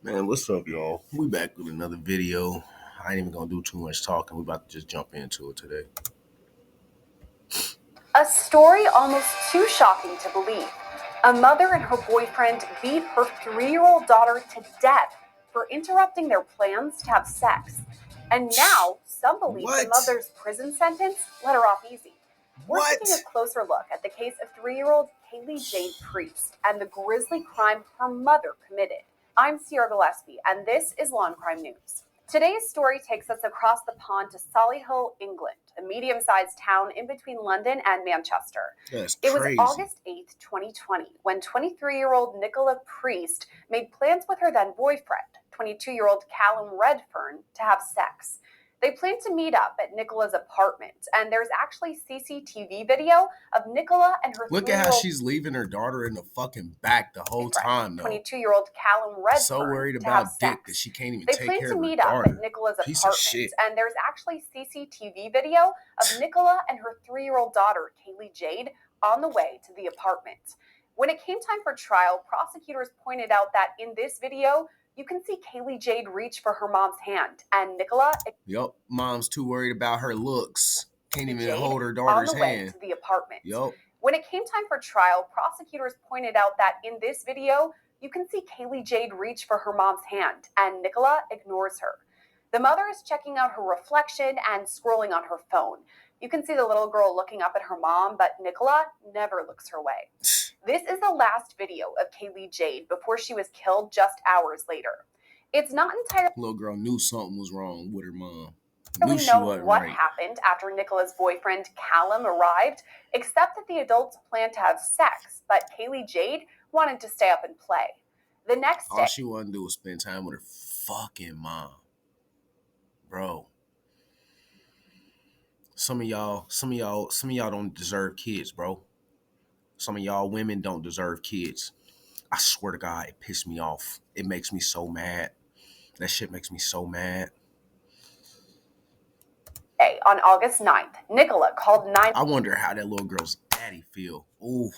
Man, what's up, y'all? We back with another video. I ain't even gonna do too much talking. We about to just jump into it today. A story almost too shocking to believe. A mother and her boyfriend beat her 3-year-old daughter to death for interrupting their plans to have sex. And now, some believe the mother's prison sentence let her off easy. We're taking a closer look at the case of 3-year-old Kaylee Jade Priest and the grisly crime her mother committed. I'm Sierra Gillespie, and this is Law and Crime News. Today's story takes us across the pond to Solihull, England, a medium-sized town in between London and Manchester. That's It was crazy. August 8th, 2020, when 23-year-old Nicola Priest made plans with her then-boyfriend, 22-year-old Callum Redfern, to have sex. They planned to meet up at Nicola's apartment, and there's actually CCTV video of Nicola and her Look at how she's leaving her daughter in the fucking back the whole time, though. 22-year-old Callum Redfern. So worried about dick that she can't even take care of her daughter. They planned to meet up at Nicola's apartment, and there's actually CCTV video of Nicola and her 3-year-old daughter, Kaylee Jade, on the way to the apartment. When it came time for trial, prosecutors pointed out that in this video, you can see Kaylee Jade reach for her mom's hand, and Nicola... Yup, mom's too worried about her looks. Can't even hold her on daughter's the way hand. to the apartment. Yup. When it came time for trial, prosecutors pointed out that in this video, you can see Kaylee Jade reach for her mom's hand, and Nicola ignores her. The mother is checking out her reflection and scrolling on her phone. You can see the little girl looking up at her mom, but Nicola never looks her way. This is the last video of Kaylee Jade before she was killed just hours later. It's not entirely... Little girl knew something was wrong with her mom. Knew she wasn't what happened after Nicola's boyfriend Callum arrived, except that the adults planned to have sex, but Kaylee Jade wanted to stay up and play. The next day... All she wanted to do was spend time with her fucking mom. Bro. Some of y'all don't deserve kids, bro. Some of y'all women don't deserve kids. I swear to God, it pissed me off. It makes me so mad. That shit makes me so mad. On August 9th, Nicola called 9... I wonder how that little girl's daddy feel. Ooh,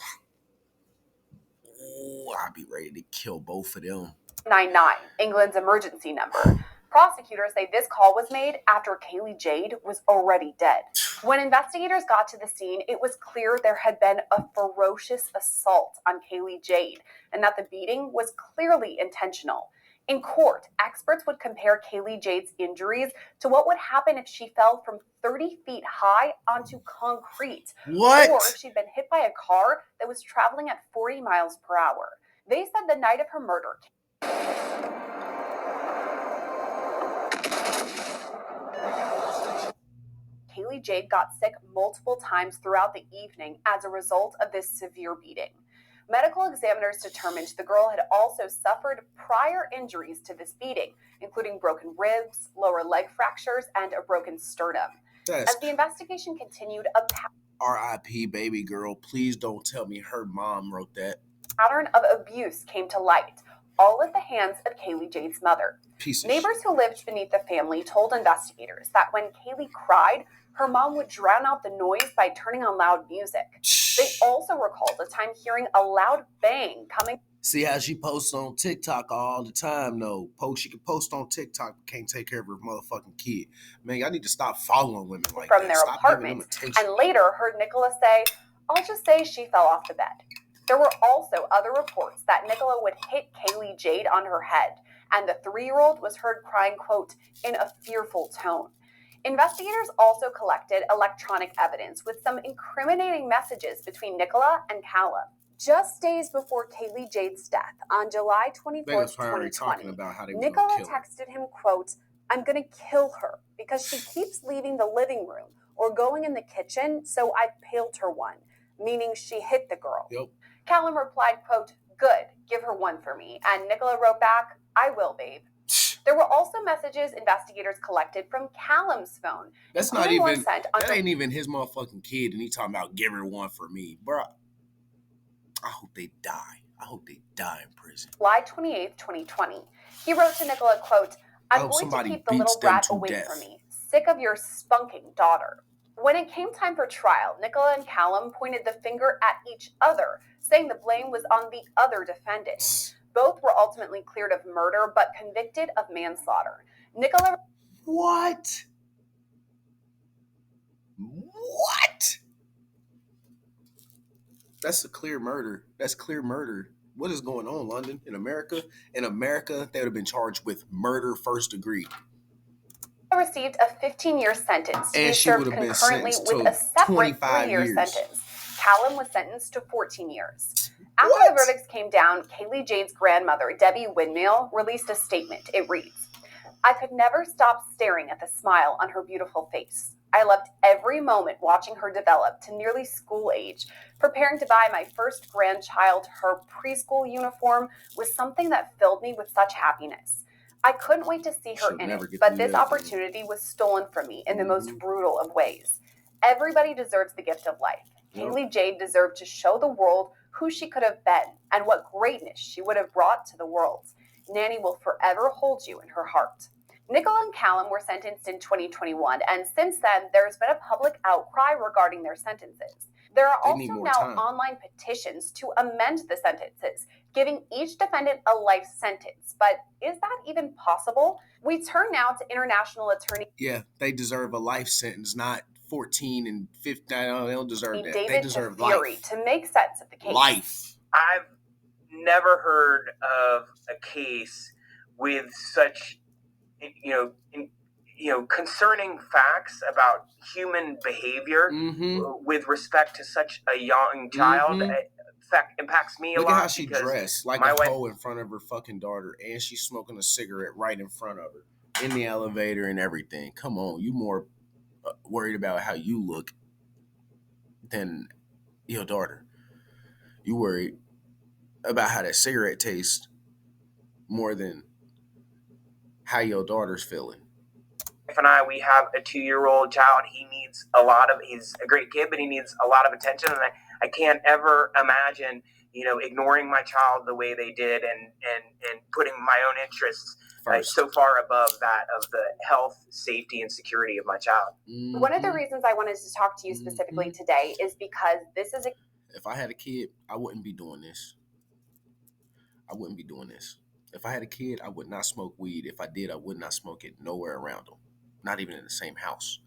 I'd be ready to kill both of them. 99, England's emergency number. Prosecutors say this call was made after Kaylee Jade was already dead. When investigators got to the scene, it was clear there had been a ferocious assault on Kaylee Jade and that the beating was clearly intentional. In court, experts would compare Kaylee Jade's injuries to what would happen if she fell from 30 feet high onto concrete. What? Or if she'd been hit by a car that was traveling at 40 miles per hour. They said the night of her murder, Kaylee Jade got sick multiple times throughout the evening as a result of this severe beating. Medical examiners determined the girl had also suffered prior injuries to this beating, including broken ribs, lower leg fractures, and a broken sternum. As the investigation continued, a R.I.P. baby girl. Please don't tell me her mom wrote that. Pattern of abuse came to light, all at the hands of Kaylee Jade's mother. Neighbors who lived beneath the family told investigators that when Kaylee cried, her mom would drown out the noise by turning on loud music. They also recalled a time hearing a loud bang coming. See how she posts on TikTok all the time, though. She can post on TikTok, but can't take care of her motherfucking kid. Man, y'all need to stop following women like that. From their apartment, and later heard Nicola say, "I'll just say she fell off the bed." There were also other reports that Nicola would hit Kaylee Jade on her head, and the 3-year-old was heard crying, quote, in a fearful tone. Investigators also collected electronic evidence with some incriminating messages between Nicola and Callum. Just days before Kaylee Jade's death, on July 24th, 2020, Nicola texted him, quote, "I'm going to kill her because she keeps leaving the living room or going in the kitchen, so I paled her one," meaning she hit the girl. Yep. Callum replied, quote, "Good, give her one for me." And Nicola wrote back, "I will, babe." There were also messages investigators collected from Callum's phone. That's not even, that ain't even his motherfucking kid, and he talking about give her one for me. Bro, I hope they die. I hope they die in prison. July 28th, 2020. He wrote to Nicola, quote, "I'm going to keep the little brat away from me. Sick of your spunking daughter." When it came time for trial, Nicola and Callum pointed the finger at each other, saying the blame was on the other defendant. Both were ultimately cleared of murder but convicted of manslaughter. Nicola. What? What? That's a clear murder. That's clear murder. What is going on, London? In America? In America, they would have been charged with murder first degree. Received a 15-year sentence to be served concurrently with a separate 3-year sentence. Callum was sentenced to 14 years. After the verdicts came down, Kaylee Jade's grandmother, Debbie Windmill, released a statement. It reads, "I could never stop staring at the smile on her beautiful face. I loved every moment watching her develop to nearly school age. Preparing to buy my first grandchild her preschool uniform was something that filled me with such happiness. I couldn't wait to see her in it, but this opportunity was stolen from me in the most brutal of ways. Everybody deserves the gift of life. Kaylee Jade deserved to show the world who she could have been and what greatness she would have brought to the world. Nanny will forever hold you in her heart." Nicola and Callum were sentenced in 2021, and since then, there's been a public outcry regarding their sentences. There are also now online petitions to amend the sentences, giving each defendant a life sentence. But is that even possible? We turn now to international attorney. Yeah, they deserve a life sentence, not 14 and 15. No, they don't deserve that. David They deserve life. To make sense of the case. Life. I've never heard of a case with such, concerning facts about human behavior with respect to such a young child. In fact, impacts me a lot. Look at how she dressed, like a hoe in front of her fucking daughter, and she's smoking a cigarette right in front of her in the elevator and everything. Come on, you more worried about how you look than your daughter. You worried about how that cigarette tastes more than how your daughter's feeling. And we have a 2-year-old child. He's a great kid, but he needs a lot of attention. And I can't ever imagine, ignoring my child the way they did and putting my own interests so far above that of the health, safety, and security of my child. One of the reasons I wanted to talk to you specifically today is because this is if I had a kid, I wouldn't be doing this. If I had a kid, I would not smoke weed. If I did, I would not smoke it nowhere around them. Not even in the same house.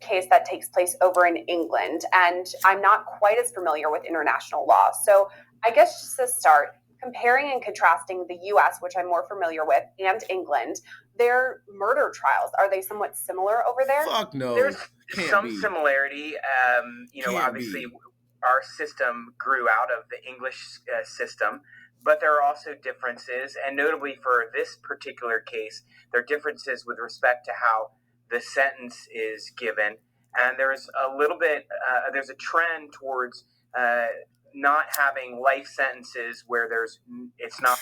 Case that takes place over in England, and I'm not quite as familiar with international law. So I guess just to start, comparing and contrasting the US, which I'm more familiar with, and England, their murder trials, are they somewhat similar over there? Fuck no. There's some similarity. Obviously, our system grew out of the English system, but there are also differences, and notably for this particular case, there are differences with respect to how the sentence is given, and there's a little bit, there's a trend towards not having life sentences where it's not.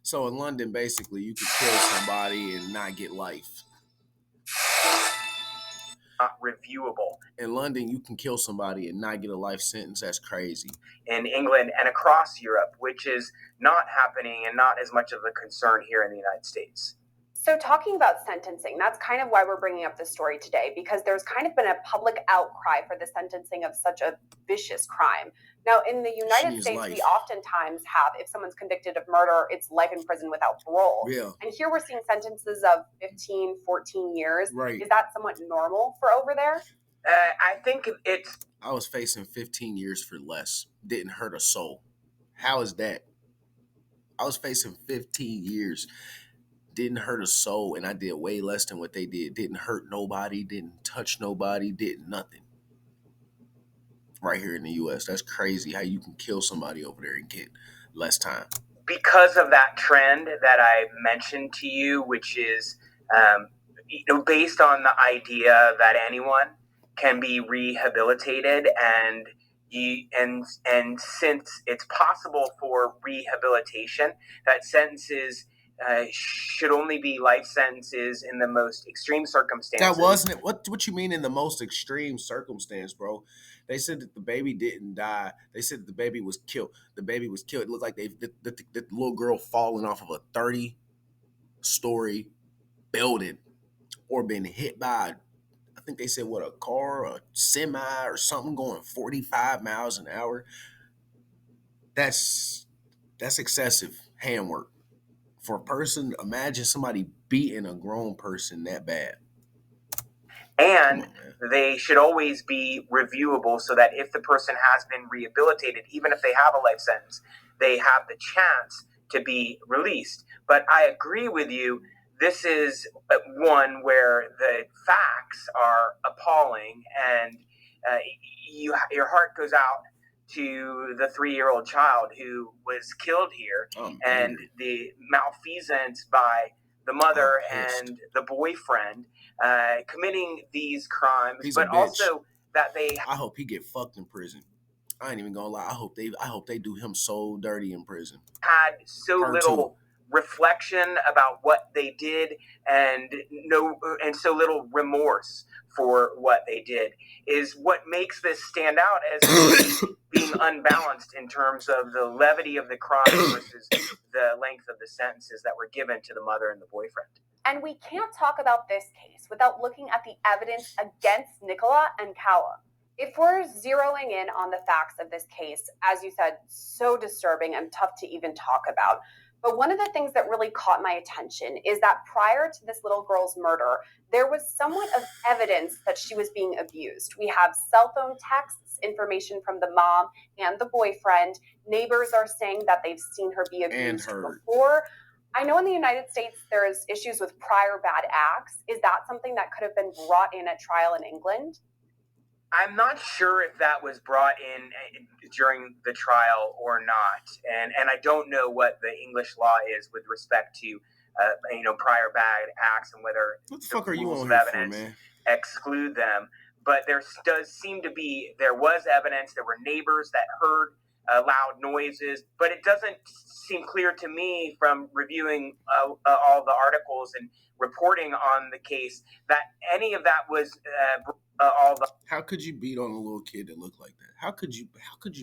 So in London, basically, you could kill somebody and not get life. Not reviewable. In London, you can kill somebody and not get a life sentence. That's crazy. In England and across Europe, which is not happening and not as much of a concern here in the United States. So talking about sentencing, that's kind of why we're bringing up this story today, because there's kind of been a public outcry for the sentencing of such a vicious crime. Now, in the United States, we oftentimes have, if someone's convicted of murder, it's life in prison without parole. Yeah. And here we're seeing sentences of 15, 14 years. Right. Is that somewhat normal for over there? I think it's... I was facing 15 years for less. Didn't hurt a soul. How is that? I was facing 15 years. Didn't hurt a soul, and I did way less than what they did. Didn't hurt nobody, didn't touch nobody, did nothing. Right here in the U.S. That's crazy how you can kill somebody over there and get less time. Because of that trend that I mentioned to you, which is based on the idea that anyone can be rehabilitated, and since it's possible for rehabilitation, that sentences should only be life sentences in the most extreme circumstances. That wasn't it. What you mean in the most extreme circumstance, bro? They said that the baby didn't die. They said that the baby was killed. The baby was killed. It looked like the little girl falling off of a 30-story building or been hit by, I think they said, a car, a semi or something going 45 miles an hour. That's excessive handwork for a person. Imagine somebody beating a grown person that bad. And On, they should always be reviewable so that if the person has been rehabilitated, even if they have a life sentence, they have the chance to be released. But I agree with you. This is one where the facts are appalling, and your heart goes out to the 3-year-old child who was killed here, and the malfeasance by the mother and the boyfriend committing these crimes. He's but also that they. I hope he get fucked in prison. I ain't even gonna lie. I hope they do him so dirty in prison. Had so little reflection about what they did, and so little remorse for what they did is what makes this stand out as being unbalanced in terms of the levity of the crime versus the length of the sentences that were given to the mother and the boyfriend. And we can't talk about this case without looking at the evidence against Nicola and Callum. If we're zeroing in on the facts of this case, as you said, so disturbing and tough to even talk about. But one of the things that really caught my attention is that prior to this little girl's murder, there was somewhat of evidence that she was being abused. We have cell phone texts, information from the mom and the boyfriend. Neighbors are saying that they've seen her be abused before. I know in the United States there's issues with prior bad acts. Is that something that could have been brought in at trial in England? I'm not sure if that was brought in during the trial or not, and I don't know what the English law is with respect to prior bad acts and whether what the fuck are you rules on of here evidence for, man? exclude them. But there was evidence. There were neighbors that heard loud noises, but it doesn't seem clear to me from reviewing all the articles and reporting on the case that any of that was all the. How could you beat on a little kid that looked like that? How could you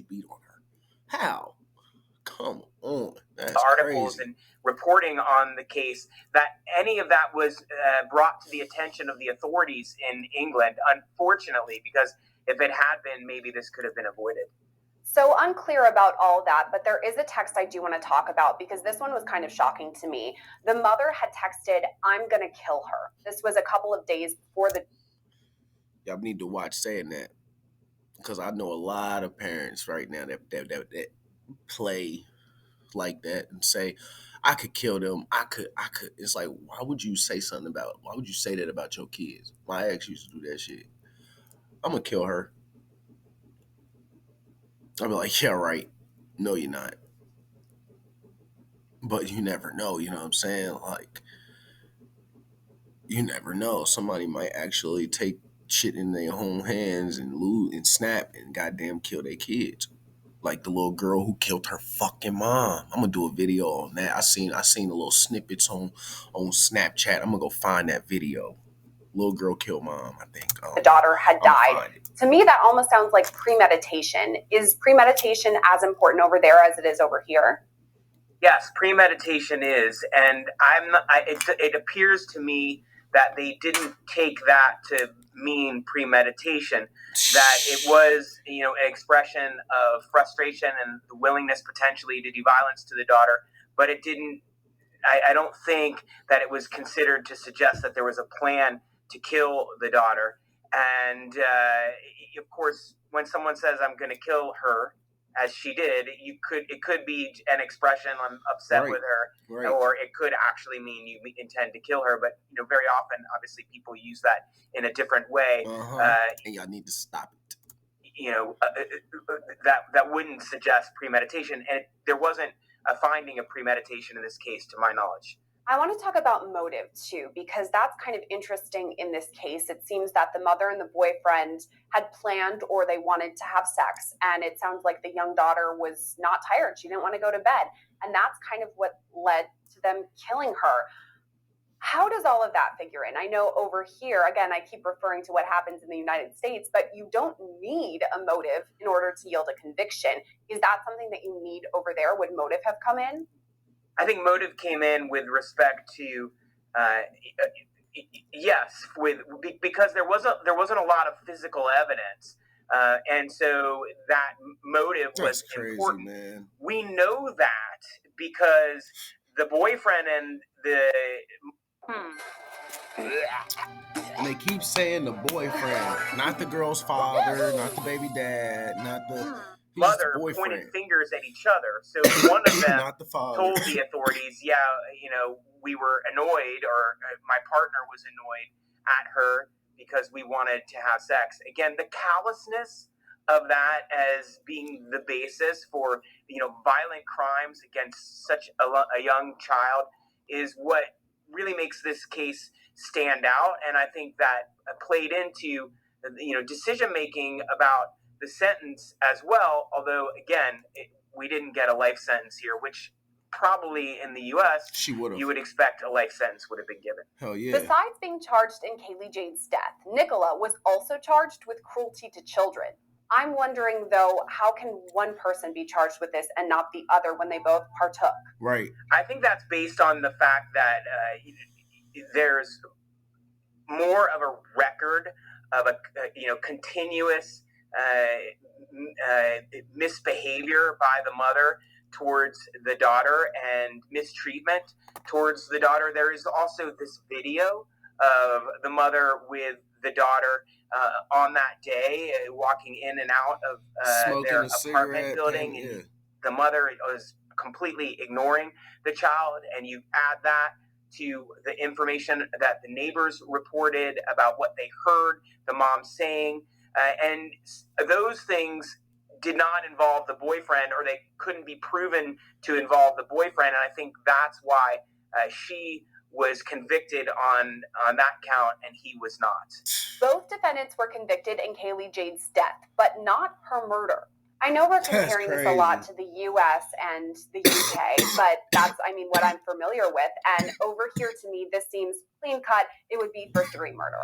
beat on her? How? Come on. That's articles crazy. And reporting on the case that any of that was brought to the attention of the authorities in England, unfortunately, because if it had been, maybe this could have been avoided. So unclear about all that, but there is a text I do want to talk about because this one was kind of shocking to me. The mother had texted, "I'm going to kill her." This was a couple of days before the. Y'all need to watch saying that because I know a lot of parents right now that play like that and say, "I could kill them. I could." It's like, why would you say that about your kids? My ex used to do that shit. I'm gonna kill her. I'll be like, yeah, right. No, you're not. But you never know. You know what I'm saying? Like, you never know. Somebody might actually take shit in their own hands and lose and snap and goddamn kill their kids. Like the little girl who killed her fucking mom. I'm gonna do a video on that. I seen the little snippets on Snapchat. I'm gonna go find that video. Little girl killed mom, I think. The daughter had died. To me, that almost sounds like premeditation. Is premeditation as important over there as it is over here? Yes, premeditation is, and it appears to me that they didn't take that to mean premeditation. That it was, an expression of frustration and the willingness potentially to do violence to the daughter, but it didn't. I don't think that it was considered to suggest that there was a plan to kill the daughter. And of course, when someone says, "I'm going to kill her," as she did, it could be an expression, "I'm upset with her," or it could actually mean you intend to kill her. But very often, obviously, people use that in a different way, and y'all need to stop it. That wouldn't suggest premeditation, and there wasn't a finding of premeditation in this case, to my knowledge. I want to talk about motive too, because that's kind of interesting in this case. It seems that the mother and the boyfriend had planned or they wanted to have sex. And it sounds like the young daughter was not tired. She didn't want to go to bed. And that's kind of what led to them killing her. How does all of that figure in? I know over here, again, I keep referring to what happens in the United States, but you don't need a motive in order to yield a conviction. Is that something that you need over there? Would motive have come in? I think motive came in with respect to, yes, because there wasn't a lot of physical evidence, And so that motive was important. Man. We know that because the boyfriend and the and they keep saying the boyfriend, not the girl's father, not the baby dad, not the mother pointed fingers at each other. So one of them not the father. told the authorities, yeah, we were annoyed, or my partner was annoyed at her because we wanted to have sex. Again, the callousness of that as being the basis for, violent crimes against such a young child is what really makes this case stand out. And I think that played into, decision making about the sentence as well. Although, again, we didn't get a life sentence here, which probably in the U.S. you would expect a life sentence would have been given. Hell yeah. Besides being charged in Kaylee Jade's death, Nicola was also charged with cruelty to children. I'm wondering, though, how can one person be charged with this and not the other when they both partook? Right. I think that's based on the fact that there's more of a record of a continuous misbehavior by the mother towards the daughter and mistreatment towards the daughter. There is also this video of the mother with the daughter on that day, walking in and out of their apartment building. And the mother was completely ignoring the child, and you add that to the information that the neighbors reported about what they heard the mom saying. And those things did not involve the boyfriend, or they couldn't be proven to involve the boyfriend. And I think that's why she was convicted on that count and he was not. Both defendants were convicted in Kaylee Jade's death, but not her murder. I know we're comparing this a lot to the US and the UK, but that's, what I'm familiar with. And over here, to me, this seems clean cut. It would be first degree murder.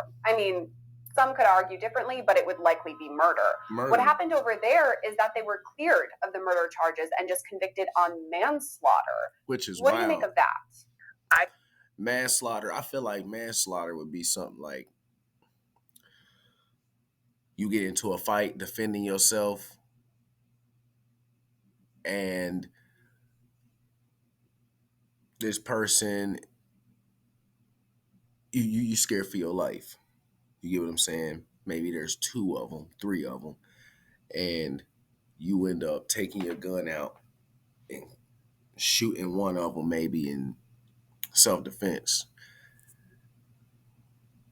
Some could argue differently, but it would likely be murder. What happened over there is that they were cleared of the murder charges and just convicted on manslaughter. Which is What do you make of that? Manslaughter. I feel like manslaughter would be something like you get into a fight defending yourself, and this person, you scared for your life. You get what I'm saying? Maybe there's 2 of them, 3 of them, and you end up taking your gun out and shooting one of them, maybe in self-defense.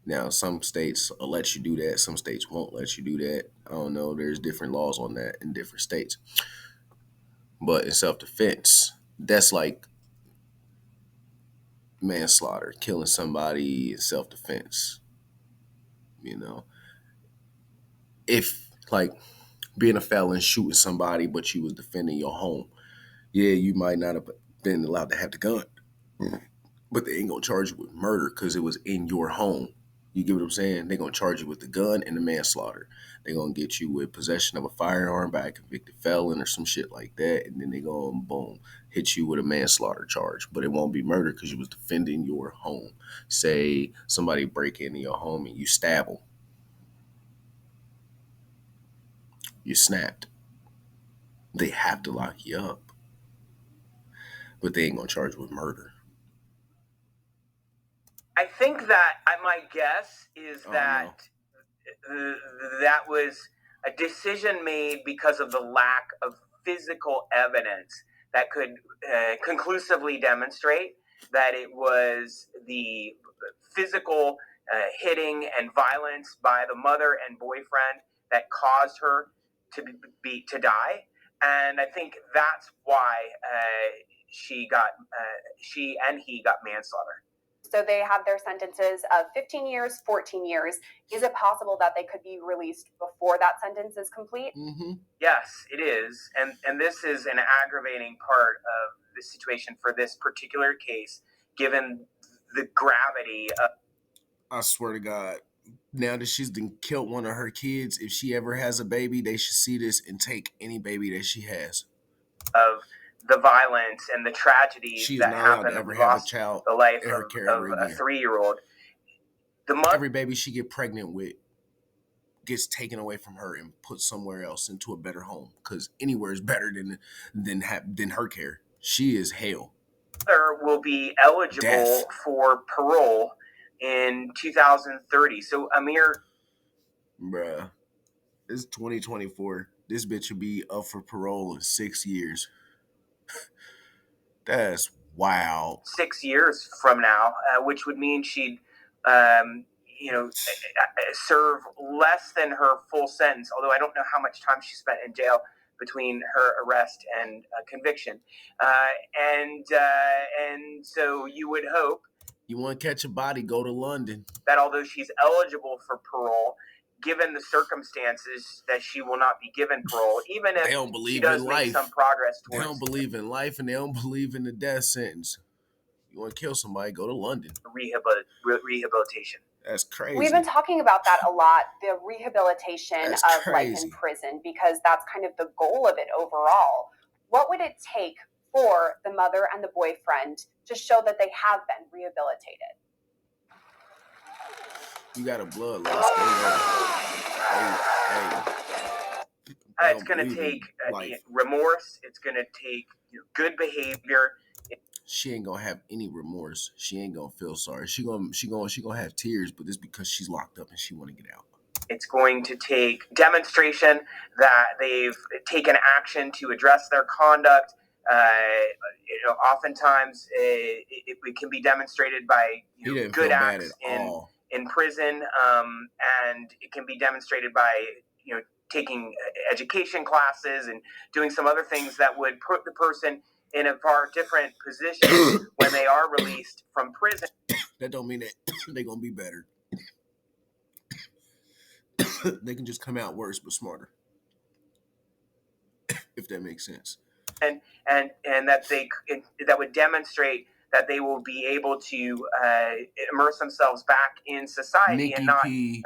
Now, some states will let you do that. Some states won't let you do that. I don't know. There's different laws on that in different states. But in self-defense, that's like manslaughter, killing somebody in self-defense. If, like, being a felon, shooting somebody, but you was defending your home, yeah, you might not have been allowed to have the gun, but they ain't gonna charge you with murder because it was in your home. You get what I'm saying? They're gonna charge you with the gun and the manslaughter. They're gonna get you with possession of a firearm by a convicted felon or some shit like that, and then they're gonna, boom, hit you with a manslaughter charge. But it won't be murder because you was defending your home. Say somebody break into your home and you stab them. You snapped. They have to lock you up. But they ain't gonna charge you with murder. I think that my guess is that that was a decision made because of the lack of physical evidence that could conclusively demonstrate that it was the physical hitting and violence by the mother and boyfriend that caused her to die. And I think that's why she and he got manslaughter. So they have their sentences of 15 years, 14 years. Is it possible that they could be released before that sentence is complete? Mm-hmm. Yes, it is. And this is an aggravating part of the situation for this particular case, given the gravity of... I swear to God, now that she's killed one of her kids, if she ever has a baby, they should see this and take any baby that she has. Of the violence and the tragedies that happened, ever have a child, the life of a 3-year-old. Every baby she get pregnant with gets taken away from her and put somewhere else into a better home, because anywhere is better than her care. She is hell. Will be eligible for parole in 2030. So Amir, bruh, it's 2024. This bitch will be up for parole in 6 years. That's wild. 6 years from now, which would mean she'd, um, serve less than her full sentence. Although I don't know how much time she spent in jail between her arrest and conviction, and so you would hope. You want to catch a body, go to London. That although she's eligible for parole, given the circumstances, that she will not be given parole, even if they don't believe she does in make life. some progress towards. They don't believe in life, and they don't believe in the death sentence. You want to kill somebody, go to London. Rehabilitation. That's crazy. We've been talking about that a lot, the rehabilitation of life in prison, because that's kind of the goal of it overall. What would it take for the mother and the boyfriend to show that they have been rehabilitated? You got a bloodlust. It's going to take remorse. It's going to take good behavior. She ain't gonna have any remorse. She ain't gonna feel sorry. She gonna have tears, but it's because she's locked up and she want to get out. It's going to take demonstration that they've taken action to address their conduct. Oftentimes it can be demonstrated by good acts in prison, and it can be demonstrated by taking education classes and doing some other things that would put the person in a far different position when they are released from prison. That don't mean that they're gonna be better. They can just come out worse but smarter, if that makes sense. And that would demonstrate that they will be able to immerse themselves back in society, Nikki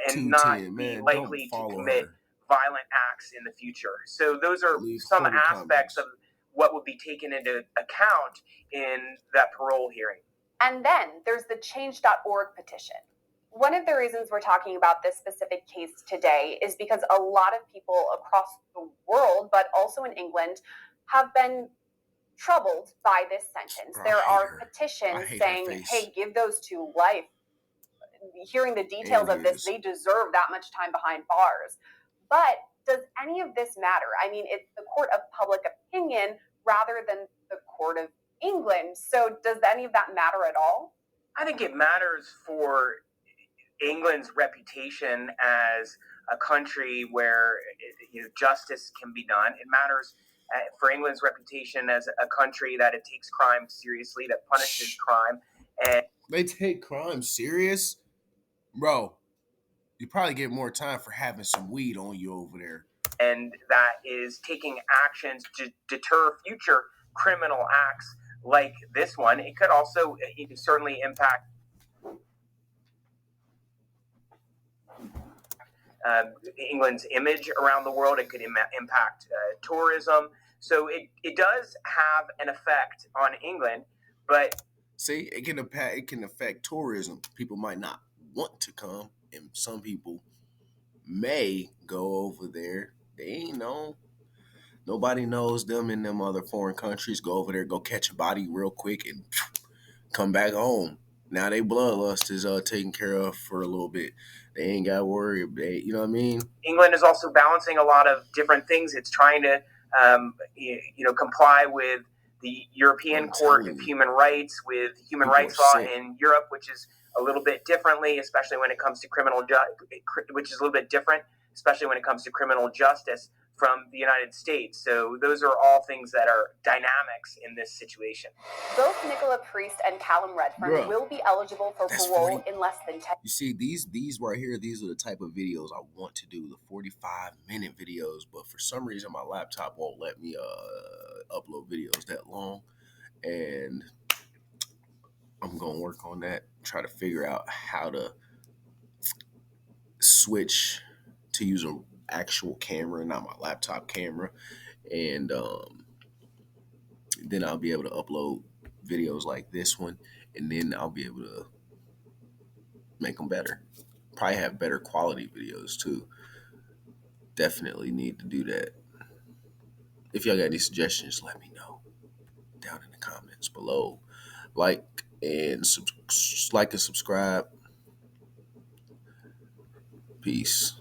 and not be likely to commit violent acts in the future. So those are some aspects of what would be taken into account in that parole hearing. And then there's the change.org petition. One of the reasons we're talking about this specific case today is because a lot of people across the world, but also in England, have been troubled by this sentence. There are petitions saying, hey, give those two life. Hearing the details of this, they deserve that much time behind bars. But does any of this matter? I mean, it's the court of public opinion rather than the court of England. So does any of that matter at all? I think it matters for England's reputation as a country where justice can be done. It matters for England's reputation as a country that it takes crime seriously, that punishes crime. And they take crime serious? Bro, you probably get more time for having some weed on you over there. And that is taking actions to deter future criminal acts like this one. It could also certainly impact England's image around the world. It could impact tourism. So it does have an effect on England, but see, it can affect tourism. People might not want to come, and some people may go over there. They ain't know. Nobody knows them in them other foreign countries. Go over there, go catch a body real quick, and come back home. Now they bloodlust is taken care of for a little bit. They ain't got to worry. You know what I mean? England is also balancing a lot of different things. It's trying to, comply with the European Court of Human Rights, with human rights law in Europe, which is a little bit differently, especially when it comes to criminal justice from the United States. So those are all things that are dynamics in this situation. Both Nicola Priest and Callum Redfern will be eligible for parole in less than 10. You see, these right here, these are the type of videos I want to do, the 45-minute videos, but for some reason my laptop won't let me upload videos that long, and I'm going to work on that, try to figure out how to switch to use an actual camera, not my laptop camera, and then I'll be able to upload videos like this one, and then I'll be able to make them better. probably have better quality videos too. Definitely need to do that. If y'all got any suggestions, let me know down in the comments below. Like and subscribe. Peace.